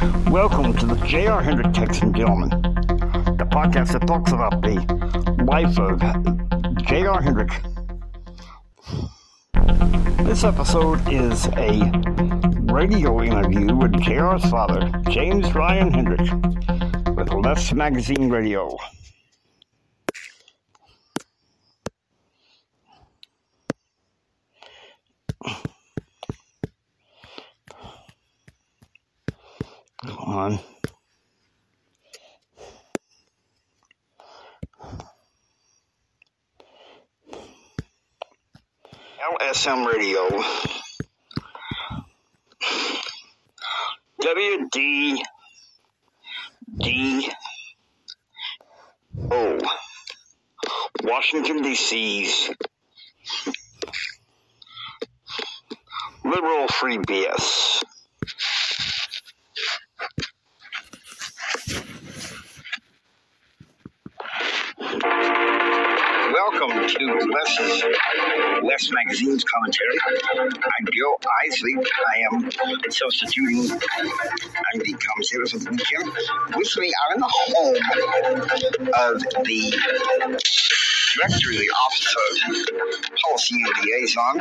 Welcome to the J.R. Hendrick Texan Gentleman, the podcast that talks about the life of J.R. Hendrick. This episode is a radio interview with J.R.'s father, James Ryan Hendrick, with Left Magazine Radio. Come on. LSM Radio. WDDO. Washington, D.C.'s liberal free BS. Welcome to Les Magazine's commentary. I'm Bill Isley. I am substituting. I'm the commentator for the weekend. With me, I'm in the home of the director of the Office of Policy and Liaison,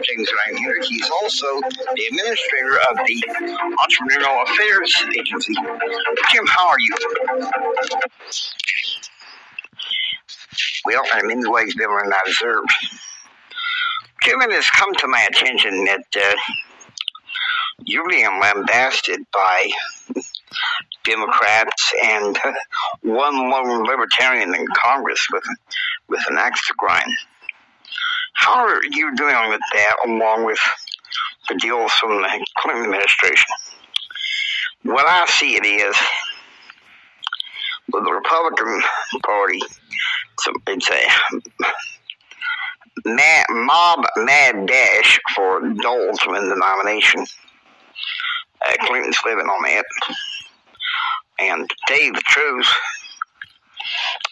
James Ryan Hendrick. He's also the administrator of the Entrepreneurial Affairs Agency. Jim, how are you? Well, I'm in the ways better than I deserved. Jim, it has come to my attention that you're being lambasted by Democrats and one lone libertarian in Congress with an axe to grind. How are you doing with that, along with the deals from the Clinton administration? What I see it is, with the Republican Party, it's a mad dash for Dole to win the nomination. Clinton's living on that. And to tell you the truth,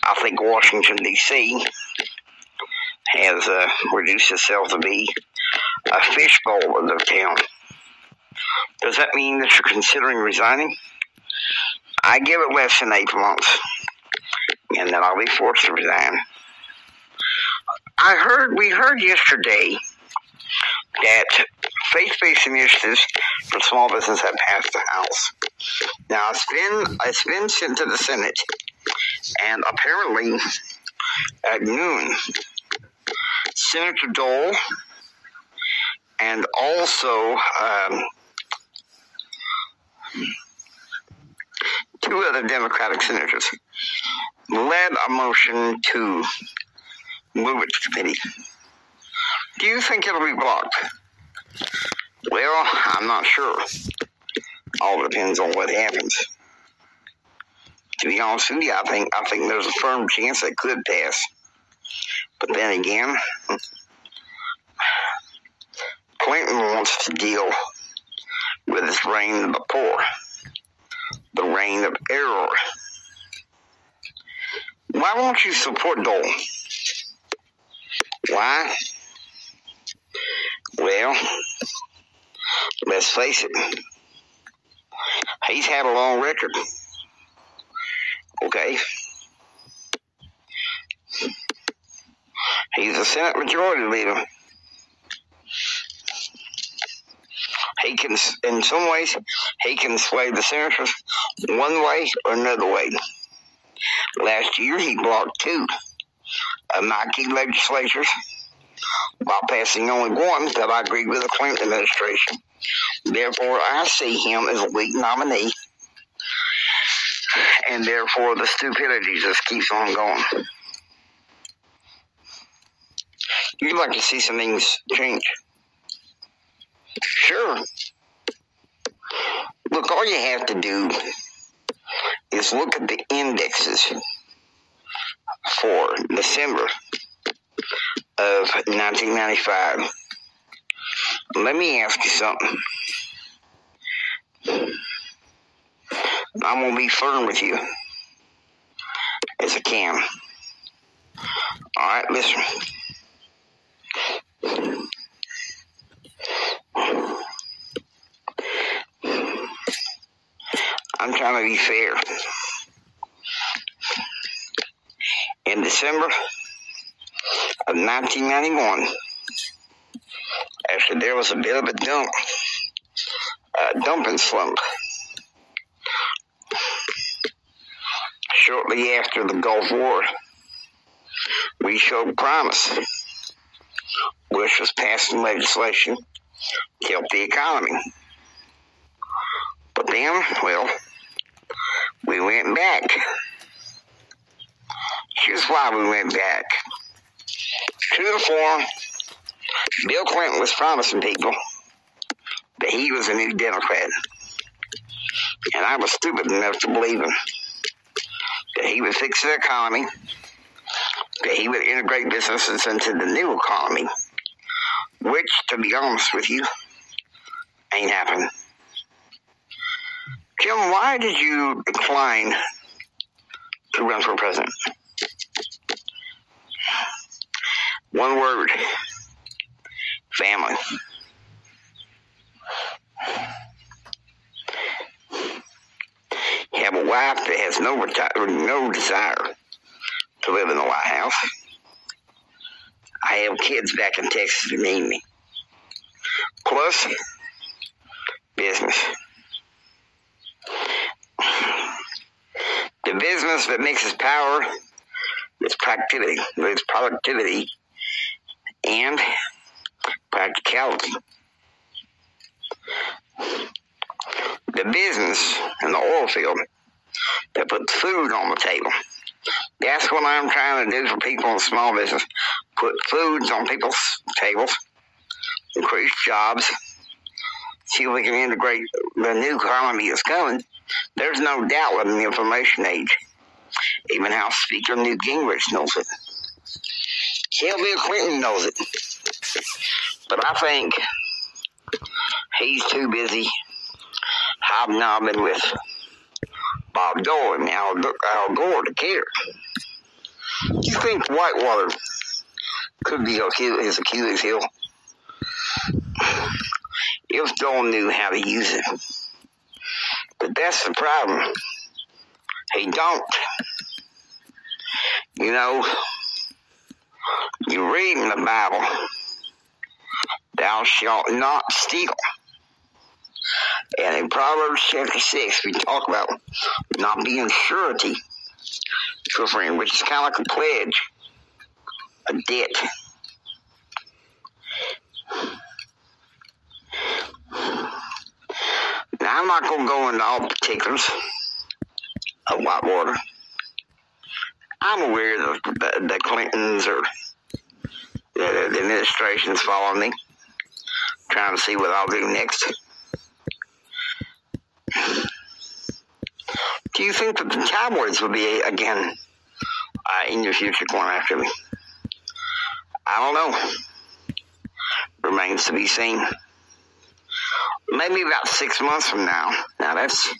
I think Washington, D.C. has reduced itself to be a fishbowl of the town. Does that mean that you're considering resigning? I give it less than 8 months, and then I'll be forced to resign. We heard yesterday that faith-based initiatives for small business have passed the House. Now it's been sent to the Senate, and apparently at noon, Senator Dole and also two other Democratic senators led a motion to move it to committee. Do you think it'll be blocked? Well, I'm not sure. All depends on what happens. To be honest with you, I think there's a firm chance it could pass. But then again, Clinton wants to deal with this reign of the poor, the reign of error. Why won't you support Dole? Why? Well, let's face it. He's had a long record. Okay. He's a Senate Majority Leader. He can, in some ways, he can sway the senators one way or another way. Last year, he blocked 2 of my key legislatures while passing only one that I agreed with the Clinton administration. Therefore, I see him as a weak nominee, and therefore the stupidity just keeps on going. You'd like to see some things change? Sure. Look, all you have to do is look at the indexes for December of 1995. Let me ask you something. I'm going to be firm with you as I can. All right, listen. I'm trying to be fair. In December of 1991, actually there was a bit of a dumping slump. Shortly after the Gulf War, we showed promise. Bush was passing legislation to help the economy. But then, well, we went back. Here's why we went back. True to form, Bill Clinton was promising people that he was a new Democrat. And I was stupid enough to believe him. That he would fix the economy, that he would integrate businesses into the new economy, which, to be honest with you, ain't happened. Jim, why did you decline to run for president? One word: family. You have a wife that has no desire to live in the White House. I have kids back in Texas that need me. Plus, business. The business that makes us power is productivity and practicality. The business in the oil field that puts food on the table. That's what I'm trying to do for people in small business. Put foods on people's tables, increase jobs, see if we can integrate the new economy that's coming. There's no doubt in the information age. Even House Speaker Newt Gingrich knows it. Hell, Bill Clinton knows it. But I think he's too busy hobnobbing with Bob Dole and Al Gore to care. You think Whitewater could be his Achilles heel? If Dole knew how to use it. But that's the problem. He don't. You know, you read in the Bible, thou shalt not steal. And in Proverbs chapter 6, we talk about not being surety to a friend, which is kind of like a pledge, a debt. Now, I'm not going to go into all the particulars of Whitewater. I'm aware that the Clintons or the administration's following me, trying to see what I'll do next. Do you think that the tabloids will be, again, in your future going after me? I don't know. Remains to be seen. Maybe about 6 months from now. Now, that's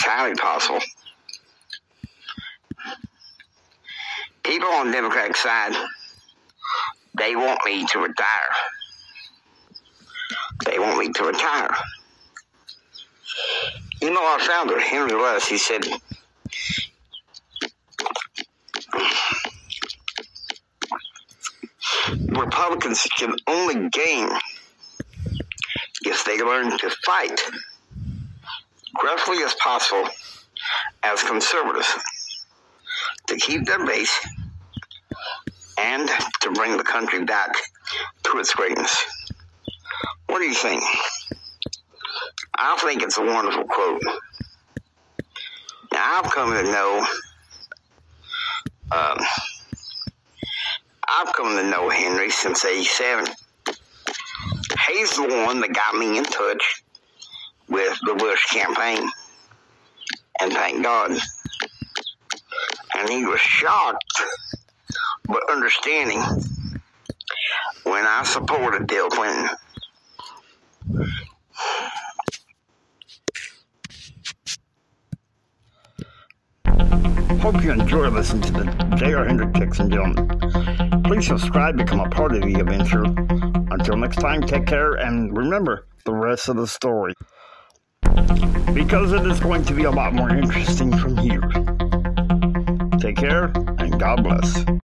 highly possible. People on the Democratic side, they want me to retire. They want me to retire. You know, our founder, Henry Lewis, he said, Republicans can only gain if they learn to fight gruffly as possible as conservatives to keep their base and to bring the country back to its greatness. What do you think? I think it's a wonderful quote. Now, I've come to know Henry since '87. He's the one that got me in touch with the Bush campaign. And thank God. And he was shocked, but understanding when I supported Bill Clinton. Hope you enjoy listening to the J.R. Hendrick Picks and Gentlemen. Please subscribe, become a part of the adventure. Until next time, take care, and remember the rest of the story. because it is going to be a lot more interesting from here. Take care, and God bless.